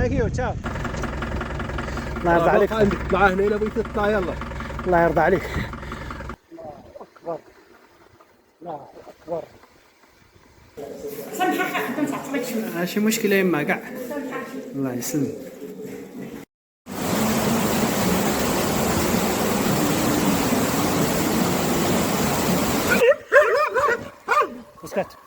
ثانك تشاو. الله يرضى عليك. تطلع هنا الا بغيتي تطلع يلا. الله يرضى عليك. الله اكبر الله اكبر. ماشي مشكلة يما كاع. الله يسلمك. اسكت.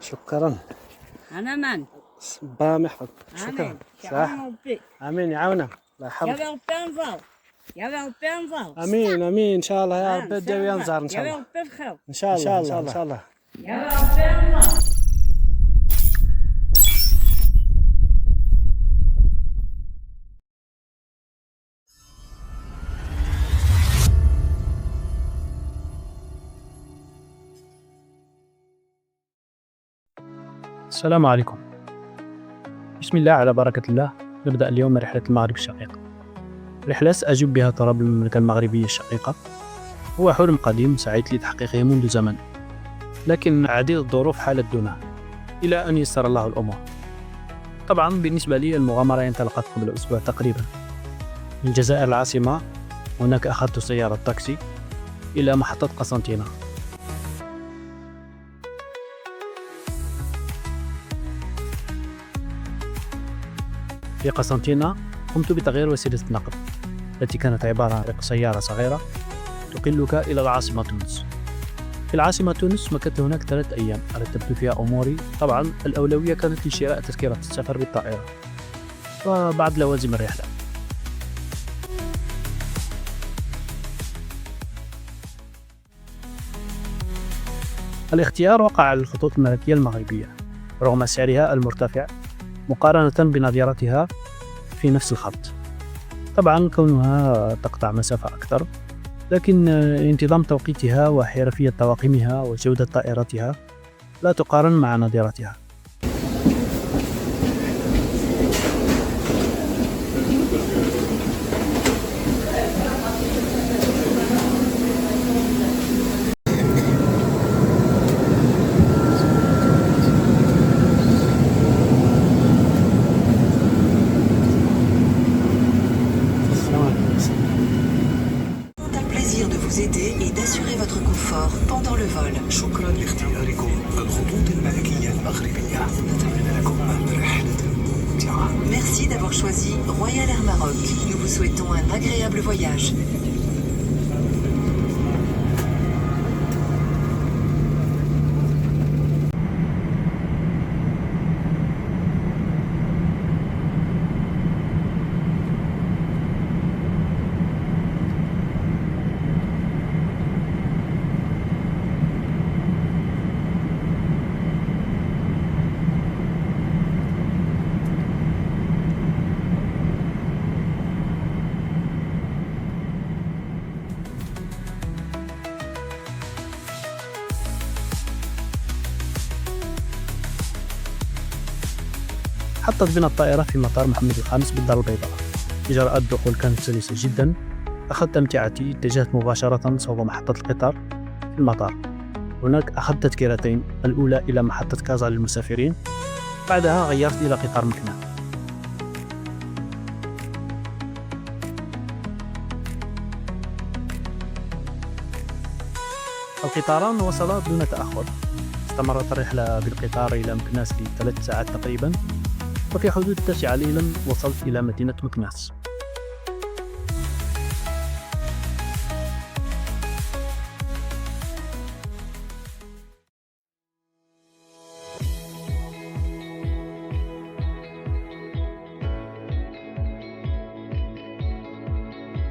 شكرا. أنا من؟ الله يحفظك. شكرا. آمين. صح. يعاون ربي. امين يعاونك. الله يا يحفظك. ربي انظر. يا ربي انظر. امين امين ان شاء الله يا رب إن شاء الجو الله. ينزل ان شاء يا الله. ربي بخير. ان شاء الله ان شاء الله ان شاء الله. يا ربي انظر. السلام عليكم. بسم الله على بركة الله. نبدأ اليوم رحلة المغرب الشقيق. رحلة سأجوب بها تراب المملكة المغربية الشقيقة. هو حلم قديم سعيت لتحقيقه منذ زمن، لكن عديد الظروف حالت دونه إلى أن يسر الله الأمور. طبعا بالنسبة لي المغامرة انطلقت قبل أسبوع تقريبا. من الجزائر العاصمة، هناك أخذت سيارة تاكسي إلى محطة قسنطينة. في قسنطينة قمت بتغيير وسيلة النقل التي كانت عبارة عن سيارة صغيرة تقلك إلى العاصمة تونس. في العاصمة تونس مكثت هناك 3 أيام رتبت فيها أموري. طبعا الأولوية كانت لشراء تذكرة السفر بالطائرة وبعض لوازم الرحلة. الاختيار وقع على الخطوط الملكية المغربية رغم سعرها المرتفع مقارنة بنظيرتها في نفس الخط. طبعا كونها تقطع مسافة أكثر، لكن انتظام توقيتها وحرفية طواقمها وجودة طائرتها لا تقارن مع نظيرتها. aider et d'assurer votre confort pendant le vol. شكرا لاختياركم الخطوط الملكية المغربية. نتمنى لكم رحلة ممتعة. Merci d'avoir choisi Royal Air Maroc. Nous vous souhaitons un agréable voyage. حطت بنا الطائرة في مطار محمد الخامس بالدار البيضاء. إجراءات الدخول كانت سلسة جدا. أخذت أمتعتي، اتجهت مباشرة صوب محطة القطار في المطار. هناك أخذت تذكرتين، الأولى إلى محطة كازا للمسافرين، بعدها غيرت إلى قطار مكنة. القطاران وصلا دون تأخر. استمرت الرحلة بالقطار إلى مكناس ل3 ساعات تقريبا، وفي حدود 9 ليلا وصلت إلى مدينة مكناس.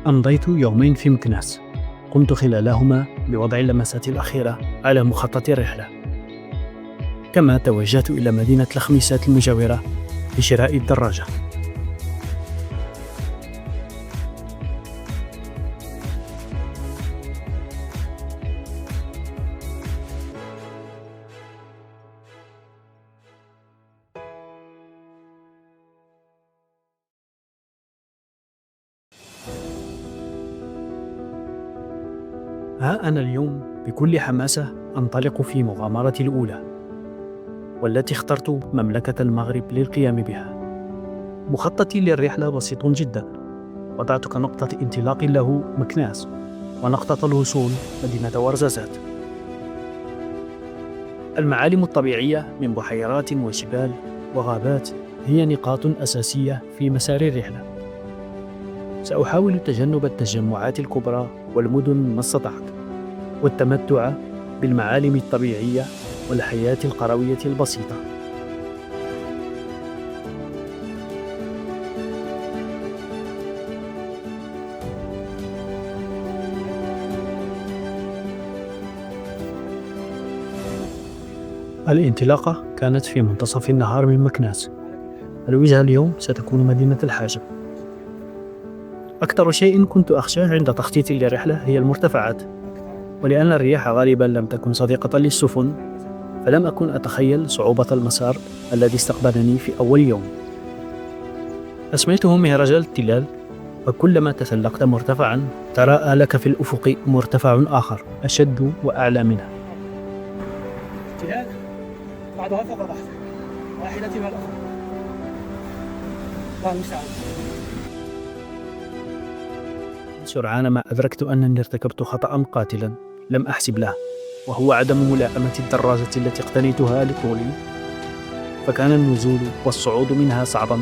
أمضيت يومين في مكناس، قمت خلالهما بوضع اللمسات الأخيرة على مخطط الرحلة، كما توجهت إلى مدينة الخميسات المجاورة لشراء الدراجة. ها أنا اليوم بكل حماسة أنطلق في مغامرتي الأولى، والتي اخترت مملكة المغرب للقيام بها. مخططي للرحلة بسيط جدا، وضعت كنقطة انطلاق له مكناس، ونقطة الوصول مدينة ورزازات. المعالم الطبيعية من بحيرات وجبال وغابات هي نقاط أساسية في مسار الرحلة. سأحاول تجنب التجمعات الكبرى والمدن ما استطعت، والتمتع بالمعالم الطبيعية والحياة القروية البسيطة. الانطلاقة كانت في منتصف النهار من مكناس. الوجهة اليوم ستكون مدينة الحاجب. أكثر شيء كنت أخشاه عند تخطيطي للرحلة هي المرتفعات، ولأن الرياح غالبا لم تكن صديقة للسفن، فلم أكن أتخيل صعوبة المسار الذي استقبلني في أول يوم. أسميته مهرجان التلال، وكلما تسلقت مرتفعا تراءى لك في الأفق مرتفع آخر أشد وأعلى منه. التلال بعضها فوق بعض، واحدة مع الأخرى. الله المستعان. سرعان ما أدركت أنني ارتكبت خطأ قاتلا لم أحسب له، وهو عدم ملائمة الدراجة التي اقتنيتها لطولي، فكان النزول والصعود منها صعبا،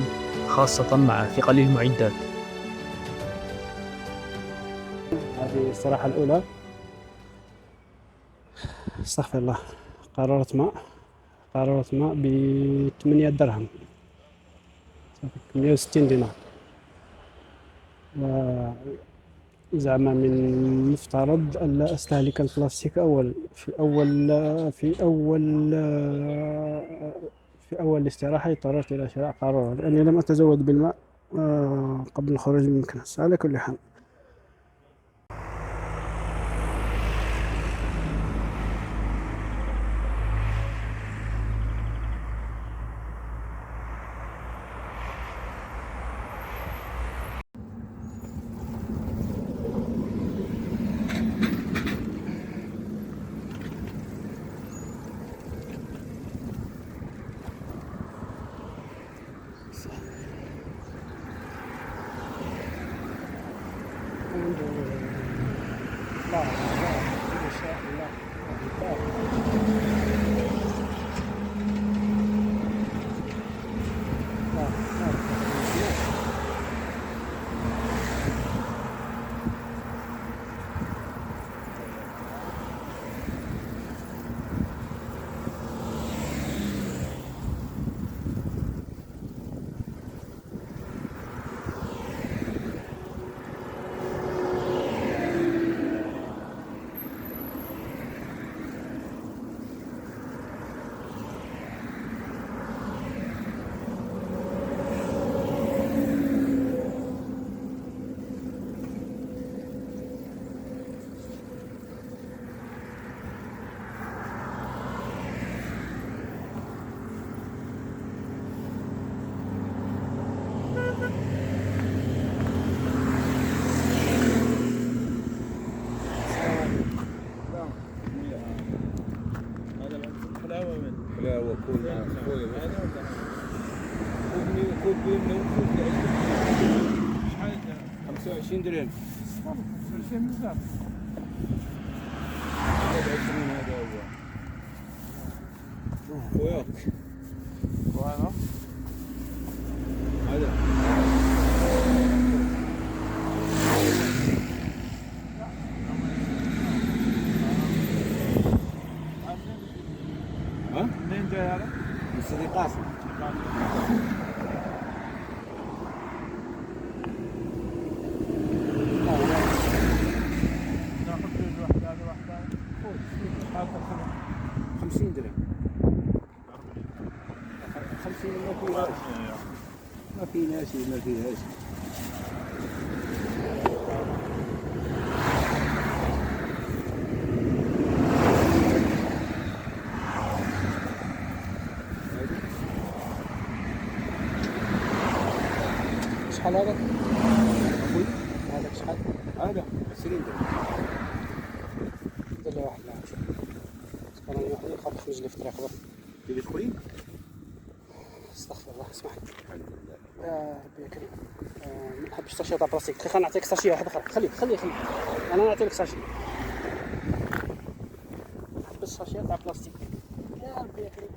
خاصة مع ثقل المعدات. هذه الصراحة الأولى. استغفر الله. قارورة ماء ب8 درهم، 160 دينار. زعما من المفترض ألا أستهلك البلاستيك في أول الاستراحة. اضطررت إلى شراء قارورة لأني لم أتزود بالماء قبل الخروج من المكناس. على كل حال، كوب من 25 درهم. بزاف. هذا هو. خويا. وهذا. هذا. ها؟ منين جاي هذا؟ من سيدي قاسم. ما فيهاش. شحال هذا؟ هذاك شحال؟ هذا 20 درهم. نخرج لي في الطريق برك. تيجي تخوي؟ استغفر الله اسمح لي. الحمد لله. ربي يكرم. ما نحبش ساشيه تاع بلاستيك. خلينا نعطيك ساشيه واحده اخرى. خلي انا نعطي لك ساشيه. ما نحبش ساشيه تاع بلاستيك. يا ربي يكرم.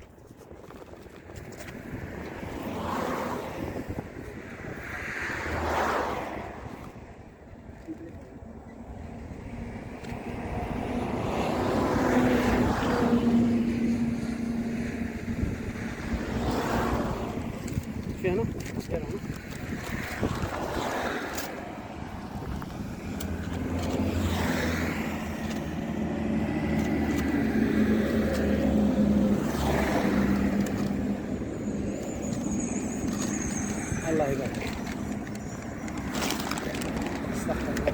في هنا دير هنا. الله يبارك. استغفر الله.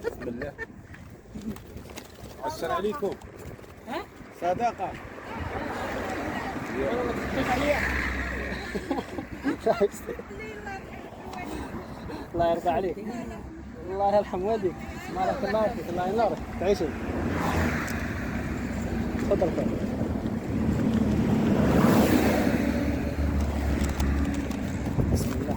بسم الله. السلام عليكم. صداقة. الله يرضى عليك. الله يرحم والديك. بارك الله فيك. الله ينورك. تعيشي. تفضل خير. بسم الله.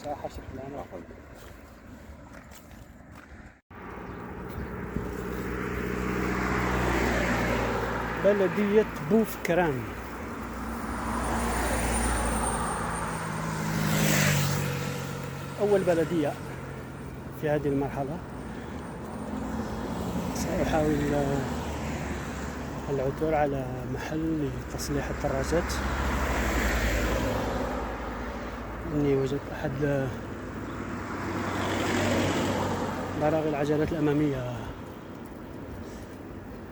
صراحة شكلها أنا بلدية بوفكران. أول بلدية في هذه المرحلة. سأحاول العثور على محل لتصليح الدراجات. إني وجدت أحد براغي العجلات الأمامية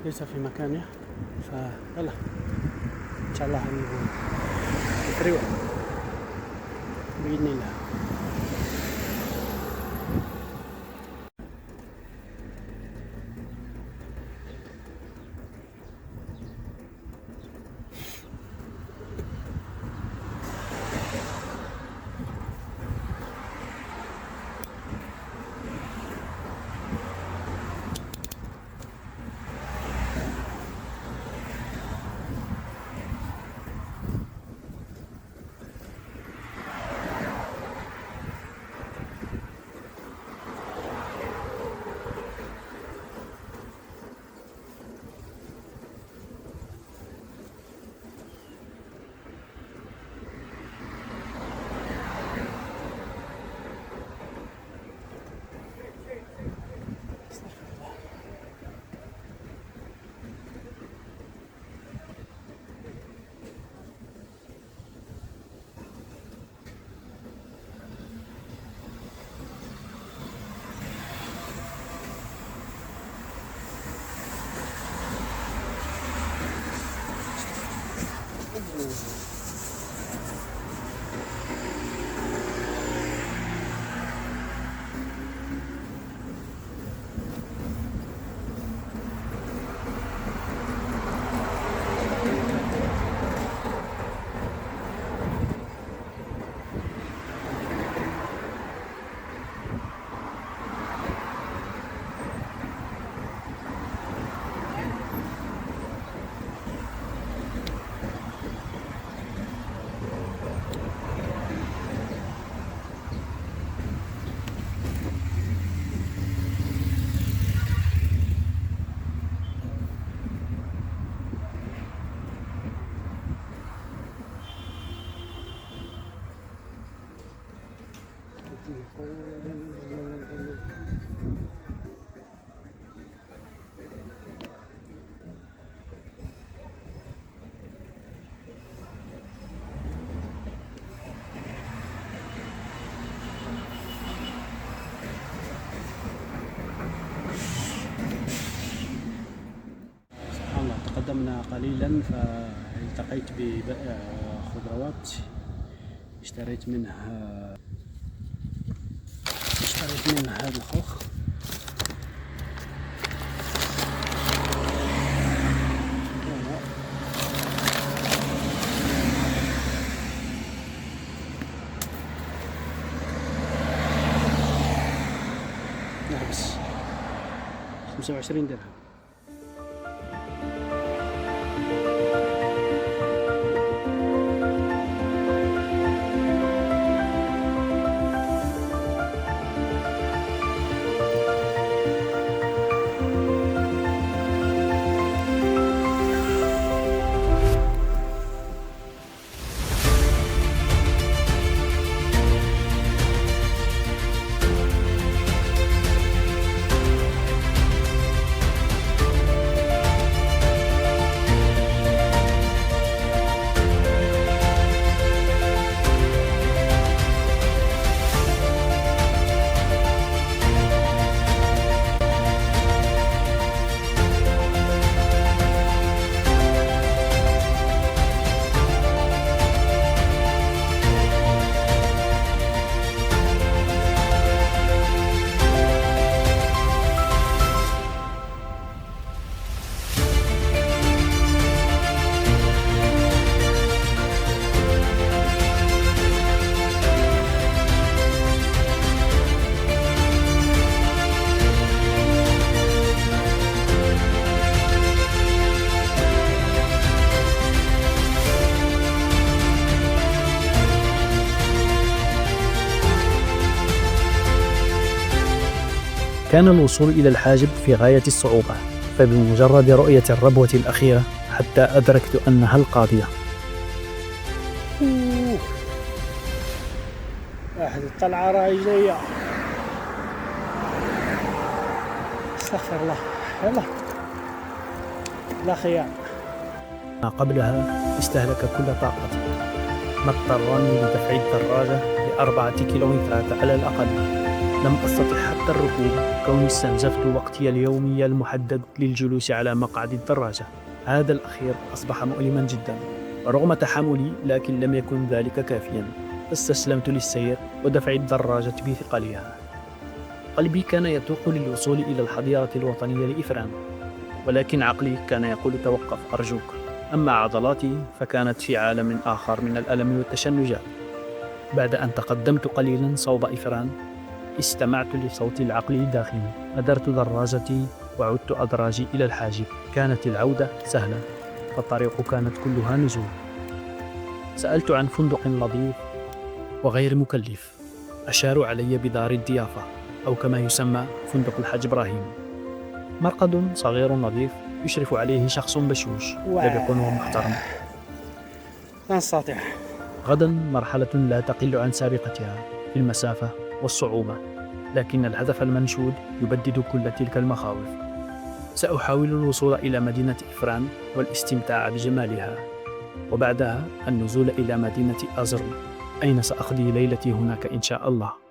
ليس في مكانه، فيلا إن شاء الله نفريوه بإذن الله. تقدمنا قليلا فالتقيت ببائع خضروات اشتريت منه هذا الخوخ 25 درهم. كان الوصول إلى الحاجب في غاية الصعوبة، فبمجرد رؤية الربوة الأخيرة حتى أدركت أنها القاضية. واحد الطلعة راهي جاية. استغفر الله. يلا لا خيار. ما قبلها استهلك كل طاقتي، ما اضطرني لدفع الدراجة ل4 كيلومترات على الأقل. لم أستطع حتى الركوب كوني استنزفت وقتي اليومي المحدد للجلوس على مقعد الدراجة. هذا الأخير أصبح مؤلما جدا رغم تحملي، لكن لم يكن ذلك كافيا. استسلمت للسير ودفع الدراجة بثقلها. قلبي كان يتوق للوصول إلى الحظيرة الوطنية لإفران، ولكن عقلي كان يقول توقف أرجوك. أما عضلاتي فكانت في عالم آخر من الألم والتشنجات. بعد أن تقدمت قليلا صوب إفران استمعت لصوت العقل الداخلي. أدرت دراجتي وعدت أدراجي إلى الحاجب. كانت العودة سهلة، فالطريق كانت كلها نزول. سألت عن فندق لطيف وغير مكلف. أشاروا علي بدار الضيافة أو كما يسمى فندق الحاج إبراهيم. مرقد صغير نظيف يشرف عليه شخص بشوش لبق ومحترم. لا نستطيع. غدا مرحلة لا تقل عن سابقتها في المسافة والصعوبة، لكن الهدف المنشود يبدد كل تلك المخاوف. سأحاول الوصول إلى مدينة إفران والاستمتاع بجمالها، وبعدها النزول إلى مدينة أزرو، أين سأقضي ليلتي هناك إن شاء الله.